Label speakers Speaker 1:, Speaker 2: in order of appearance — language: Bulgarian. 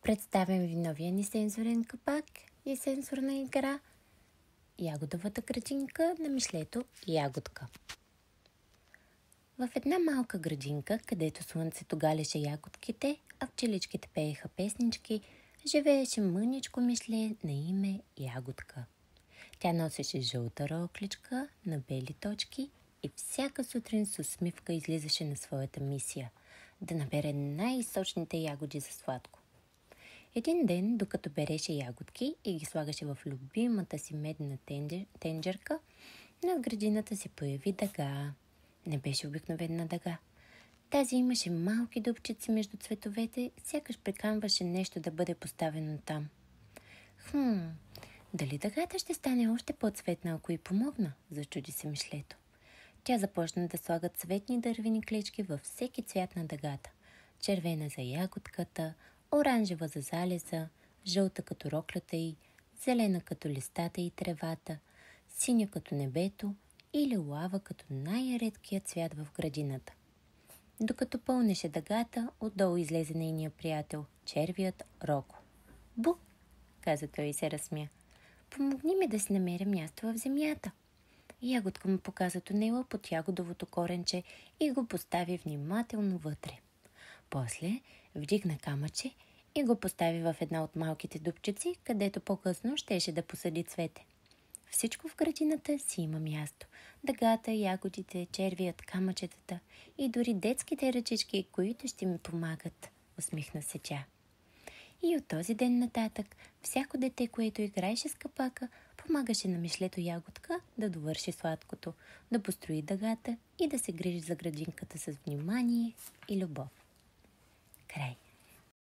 Speaker 1: Представям ви новия ни сензорен капак и сенсорна игра Ягодовата градинка на Мишлето Ягодка. В една малка градинка, където слънцето галеше ягодките, а пчеличките пееха песнички, живееше мъничко Мишле на име Ягодка. Тя носеше жълта рокличка на бели точки и всяка сутрин с усмивка излизаше на своята мисия – да набере най-сочните ягоди за сладко. Един ден, докато береше ягодки и ги слагаше в любимата си медна тенджерка, над градината се появи дъга. Не беше обикновена дъга. Тази имаше малки дупчици между цветовете, сякаш приканваше нещо да бъде поставено там. Дали дъгата ще стане още по-цветна, ако й помогна? Зачуди се Мишлето. Тя започна да слага цветни дървени клечки във всеки цвят на дъгата. Червена за ягодката, оранжева за залеза, жълта като роклята й, зелена като листата и тревата, синя като небето и лилава като най-редкият цвят в градината. Докато пълнеше дъгата, отдолу излезе нейния приятел, червият Роко. «Бу!» каза той и се разсмя. «Помогни ми да си намеря място в земята». Ягодка му показа тунела под ягодовото коренче и го постави внимателно вътре. После вдигна камъче и го постави в една от малките дупчици, където по-късно щеше да посади цвете. Всичко в градината си има място. Дъгата, ягодите, червият, камъчетата и дори детските ръчички, които ще ми помагат, усмихна се тя. И от този ден нататък всяко дете, което играеше с капака, помагаше на Мишлето Ягодка да довърши сладкото, да построи дъгата и да се грижи за градинката с внимание и любов. Край.